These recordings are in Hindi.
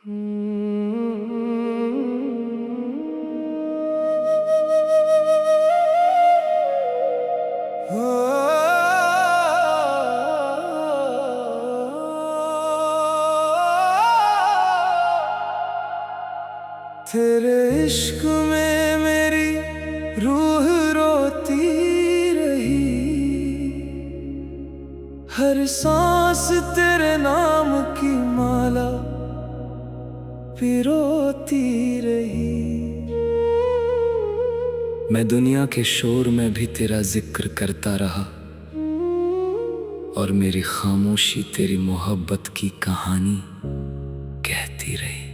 तेरे इश्क में मेरी रूह रोती रही, हर सांस तेरे नाम की माला पिरोती रही। मैं दुनिया के शोर में भी तेरा जिक्र करता रहा, और मेरी खामोशी तेरी मोहब्बत की कहानी कहती रही।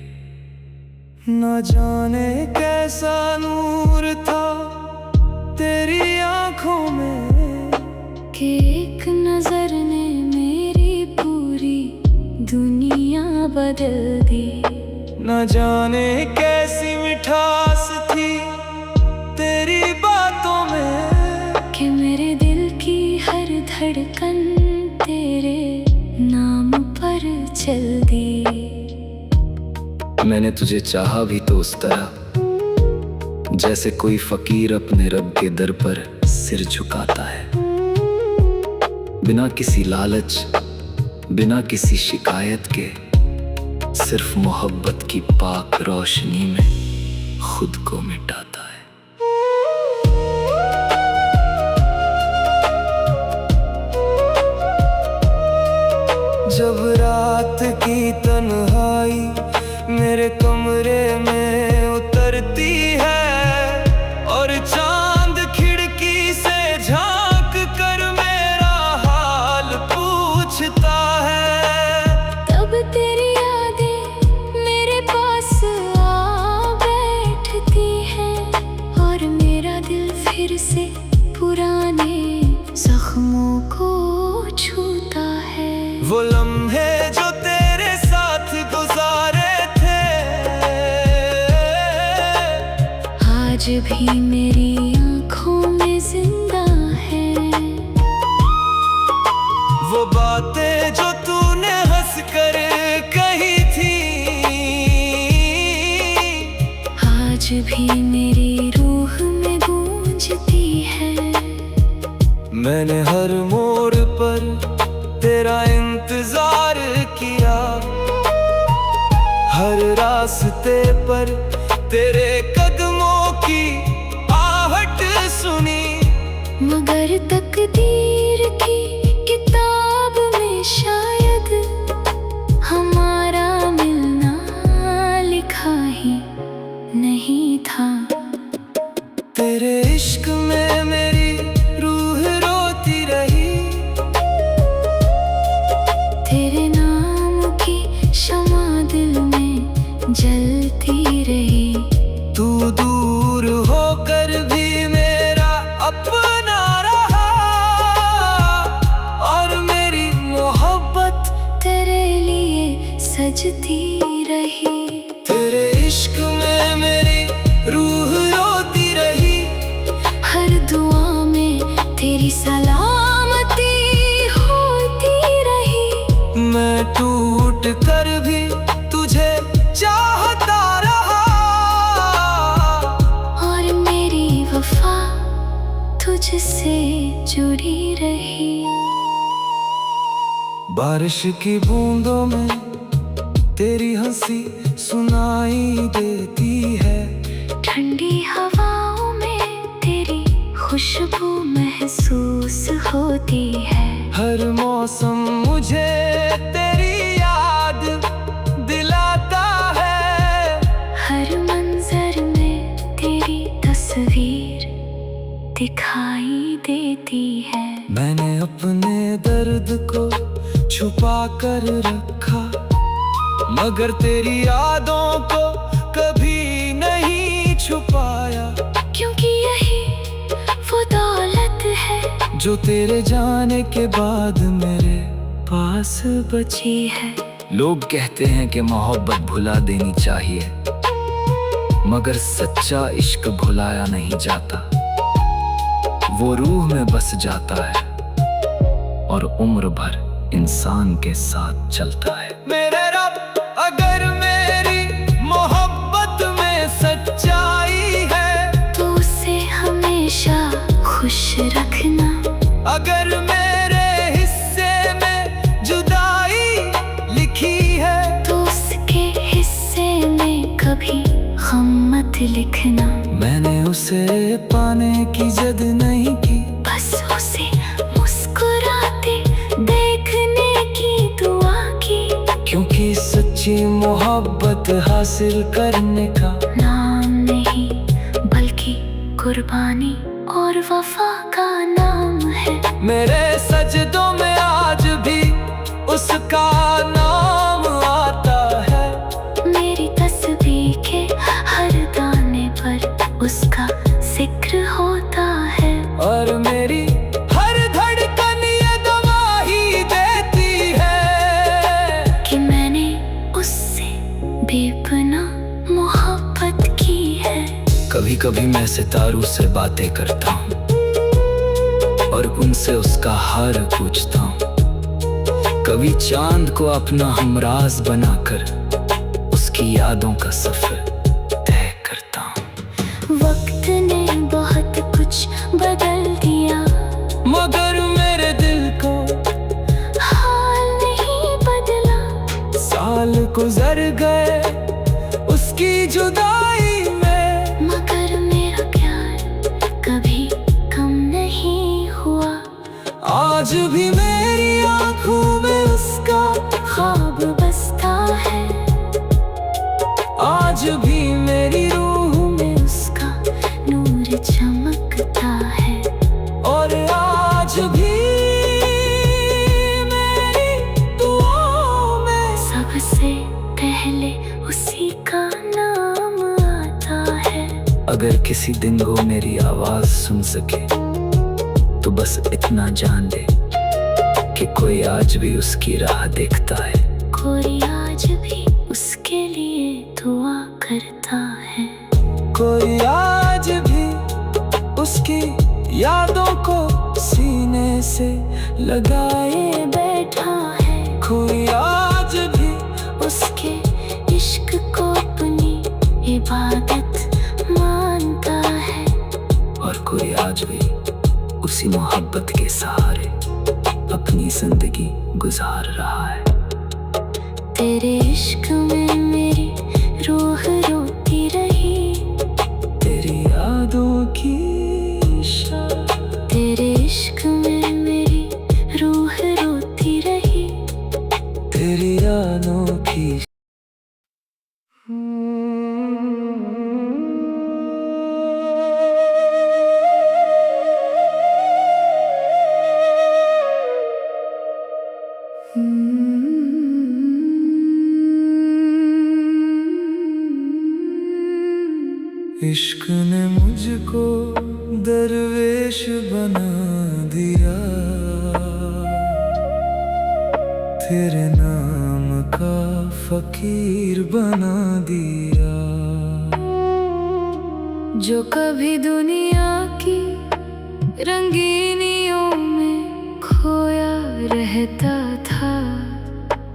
न जाने कैसा नूर था तेरी आंखों में, कि एक नजर ने मेरी पूरी दुनिया बदल दी। न जाने कैसी मिठास थी तेरी बातों में, कि मेरे दिल की हर धड़कन तेरे नाम पर चल दी। मैंने तुझे चाहा भी तो उस तरह जैसे कोई फकीर अपने रब के दर पर सिर झुकाता है, बिना किसी लालच, बिना किसी शिकायत के, सिर्फ मोहब्बत की पाक रोशनी में खुद को मिटाता है। जब रात की तन्हाई मेरे कमरे में उतरती है, और चांद खिड़की से झांक कर मेरा हाल पूछता है, तब तेरी यादें मेरे पास आ बैठती हैं, और मेरा दिल फिर से पुराने जख्मों को छूता है। वो लम्हे जो तेरे साथ गुजारे आज भी मेरी आंखों में जिंदा है। वो बातें जो तूने हंस कर कही थी, आज भी मेरी रूह में गूंजती है। मैंने हर मोड़ पर तेरा इंतजार किया, हर रास्ते पर तेरे कदमों की आहट सुनी, मगर तकदीर की किताब में शायद हमारा मिलना लिखा ही नहीं था। तेरे इश्क में मेरी रूह रोती रही, तेरे नाम की शमा दिल में जलती रही। तू दूर होकर भी मेरा अपना रहा, और मेरी मोहब्बत तेरे लिए सजती रही। तेरे इश्क में मेरी रूह रोती रही, हर दुआ में तेरी सलामती होती रही। मैं टूट कर भी तुझे चाहता रहा, और मेरी वफा तुझसे जुड़ी रही। बारिश की बूंदों में तेरी हंसी सुनाई देती है, ठंडी हवाओं में तेरी खुशबू महसूस होती है। हर मौसम मुझे तेरी याद दिलाता है, हर मंजर में तेरी तस्वीर दिखाई देती है। मैंने अपने दर्द को छुपा कर रखा, मगर तेरी यादों को कभी नहीं छुपाया, क्योंकि यही वो दौलत है जो तेरे जाने के बाद मेरे पास बची है। लोग कहते हैं कि मोहब्बत भुला देनी चाहिए, मगर सच्चा इश्क भुलाया नहीं जाता, वो रूह में बस जाता है और उम्र भर इंसान के साथ चलता है। मेरे रब अगर मेरे खत लिखना। मैंने उसे पाने की जिद नहीं की, बस उसे मुस्कुराते देखने की दुआ की। क्योंकि सच्ची मोहब्बत हासिल करने का नाम नहीं बल्कि कुर्बानी और वफा का नाम है। मेरे सजदों में आज भी उसका नाम आता है। मेरी तस्बीह के हर दाने पर उसका जिक्र होता है। और मेरी हर धड़कन ये गवाही देती है कि मैंने उससे बेपनाह मोहब्बत की है। कभी कभी मैं सितारों से बातें करता हूँ और उनसे उसका हाल पूछता हूँ। कभी चांद को अपना हमराज बनाकर उसकी यादों का सफर तय करता हूँ। वक्त ने बहुत कुछ बदल दिया, मगर मेरे दिल को हाल नहीं बदला। साल गुजर गए उसकी जुदाई में, मगर मेरा प्यार कभी कम नहीं हुआ। आज भी मेरी आंखों में उसका ख्वाब बसता है, आज भी मेरी रूह में उसका नूर चमकता है। और आज भी मेरी दुआओं में सबसे पहले उसी का नाम आता है। अगर किसी दिन वो मेरी आवाज सुन सके तो बस इतना जान ले कि कोई आज भी उसकी राह देखता है। कोई आज भी उसके लिए दुआ करता है। कोई आज भी उसकी यादों को सीने से लगाए बैठा है। कोई आज भी उसके इश्क को अपनी इबादत मानता है। और कोई आज भी उसी मोहब्बत के सहारे अपनी जिंदगी गुजार रहा है। तेरे इश्क में मेरी रूह रोती रही, तेरी यादों की तेरे इश्क में मेरी रूह रोती रही। तेरी यादों की इश्क ने मुझको दरवेश बना दिया, तेरे नाम का फकीर बना दिया। जो कभी दुनिया की रंगीनियों में खोया रहता था,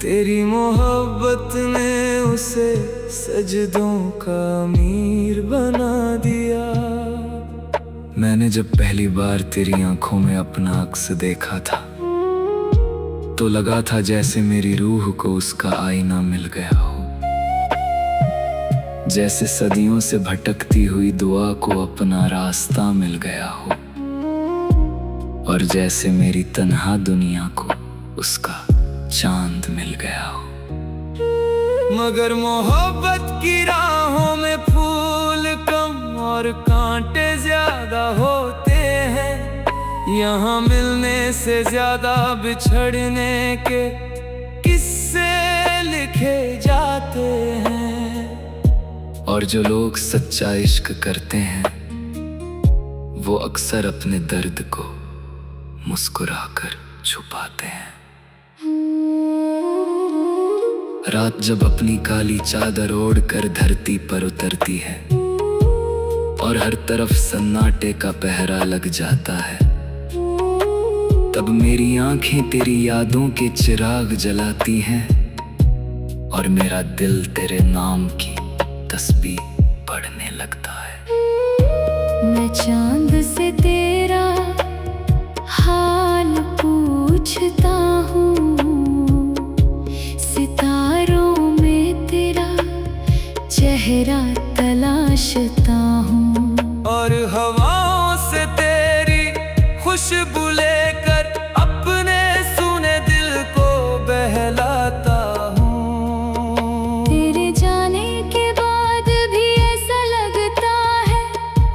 तेरी मोहब्बत ने उसे सजदों का अमीर बना दिया। मैंने जब पहली बार तेरी आंखों में अपना अक्स देखा था तो लगा था जैसे मेरी रूह को उसका आईना मिल गया हो, जैसे सदियों से भटकती हुई दुआ को अपना रास्ता मिल गया हो, और जैसे मेरी तन्हा दुनिया को उसका चांद मिल गया हो। मगर मोहब्बत की राहों में फूल कम और कांटे ज्यादा होते हैं। यहाँ मिलने से ज्यादा बिछड़ने के किस्से लिखे जाते हैं। और जो लोग सच्चा इश्क करते हैं वो अक्सर अपने दर्द को मुस्कुराकर छुपाते हैं। रात जब अपनी काली चादर ओढ़कर धरती पर उतरती है और हर तरफ सन्नाटे का पहरा लग जाता है, तब मेरी आंखें तेरी यादों के चिराग जलाती हैं और मेरा दिल तेरे नाम की तस्बीह पढ़ने लगता है। मैं चांद से तेरा हाल पूछता हूँ, सितारों में तेरा चेहरा तलाश सोचता हूँ। और हवाओं से तेरी खुशबू लेकर अपने सुने दिल को बहलाता हूँ। तेरे जाने के बाद भी ऐसा लगता है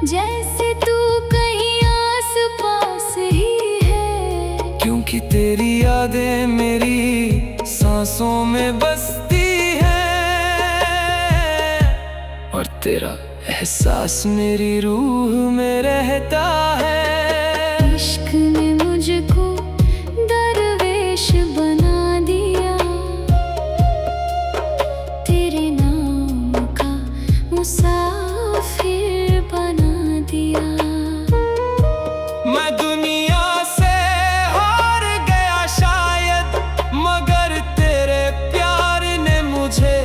जैसे तू कहीं आस पास ही है। क्योंकि तेरी यादें मेरी सांसों में बसती है और तेरा एहसास मेरी रूह में रहता है। इश्क ने मुझको दरवेश बना दिया, तेरे नाम का मुसाफिर बना दिया। मैं दुनिया से हार गया शायद, मगर तेरे प्यार ने मुझे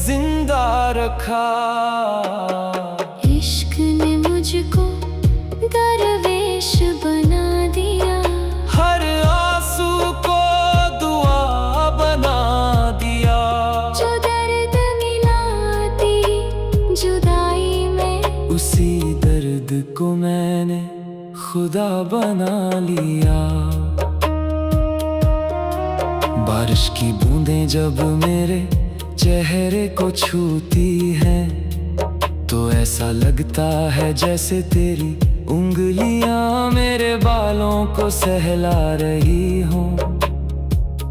जिंदा रखा। इश्क ने मुझको दरवेश बना दिया, हर आंसू को दुआ बना दिया। जो दर्द मिलाती जुदाई में, उसी दर्द को मैंने खुदा बना लिया। बारिश की बूंदें जब मेरे चेहरे को छूती हैं तो ऐसा लगता है जैसे तेरी उंगलियां मेरे बालों को सहला रही हों।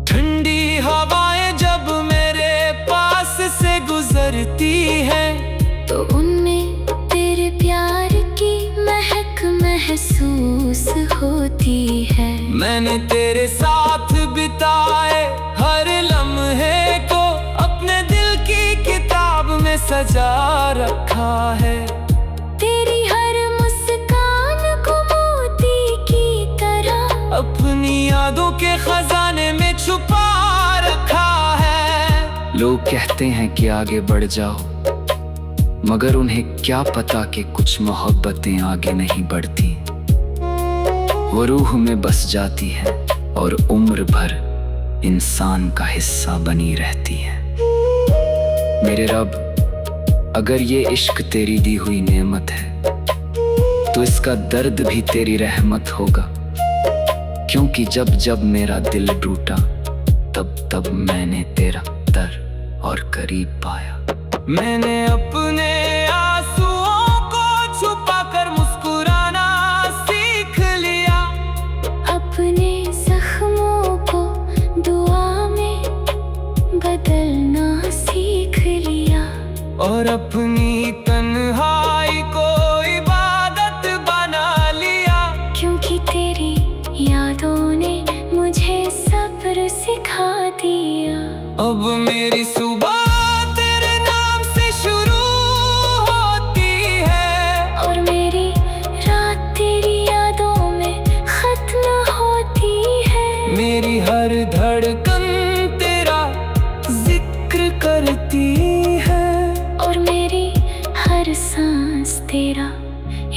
ठंडी हवाएं जब मेरे पास से गुजरती हैं तो उनमें तेरे प्यार की महक महसूस होती है। मैंने तेरे साथ बिताए हर लम्हे को अपने दिल की किताब में सजा रखा है। तेरी हर मुस्कान को मोती की तरह अपनी यादों के खजाने में छुपा रखा है। लोग कहते हैं कि आगे बढ़ जाओ, मगर उन्हें क्या पता कि कुछ मोहब्बतें आगे नहीं बढ़ती। वो रूह में बस जाती है और उम्र भर इंसान का हिस्सा बनी रहती है। मेरे रब, अगर ये इश्क तेरी दी हुई नेमत है तो इसका दर्द भी तेरी रहमत होगा। क्योंकि जब जब मेरा दिल टूटा तब तब मैंने तेरा दर और करीब पाया। मैंने अपने आंसुओं को छुपाकर मुस्कुराना सीख लिया। अपने जख्मों को दुआ में बदलना सीख लिया। और अपनी तन्हाई को इबादत बना लिया। क्योंकि तेरी यादों ने मुझे सब्र सिखा दिया। अब मेरी सुबह तेरे नाम से शुरू होती है और मेरी रात तेरी यादों में खत्म होती है। मेरी हर धड़कन तेरा जिक्र करती है और मेरी हर सांस तेरा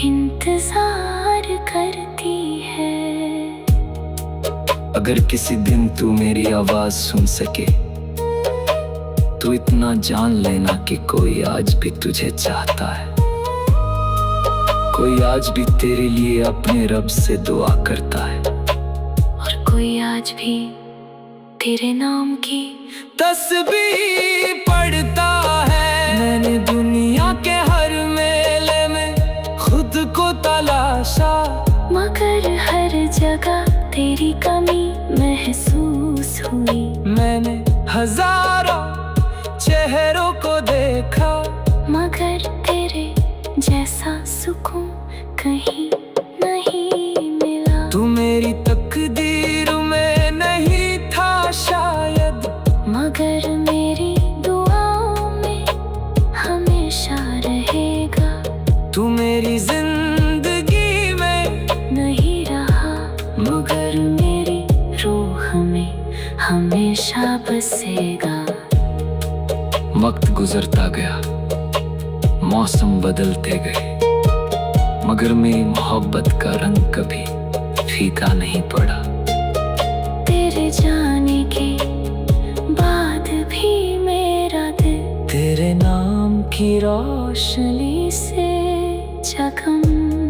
इंतजार करती है। अगर किसी दिन तू मेरी आवाज सुन सके तो इतना जान लेना कि कोई आज भी तुझे चाहता है। कोई आज भी तेरे लिए अपने रब से दुआ करता है। और कोई आज भी तेरे नाम की तस्बीह पढ़ता है। मैंने दुनिया के हर मेले में खुद को तलाशा, मगर हर जगह तेरी कमी महसूस हुई। मैंने हजारों चेहरों को देखा, मगर तेरे जैसा सुकून कहीं नहीं मिला। तू मेरी तकदीर में नहीं था शायद, मगर मेरी दुआओं में हमेशा रहेगा। तू मेरी जिंदगी में नहीं रहा, मगर मेरी रूह में हमेशा बसेगा। वक्त गुजरता गया, मौसम बदलते गए, मगर मेरी मोहब्बत का रंग कभी फीका नहीं पड़ा। तेरे जाने के बाद भी मेरा दिल तेरे नाम की रोशनी रोशनी से जगमगाता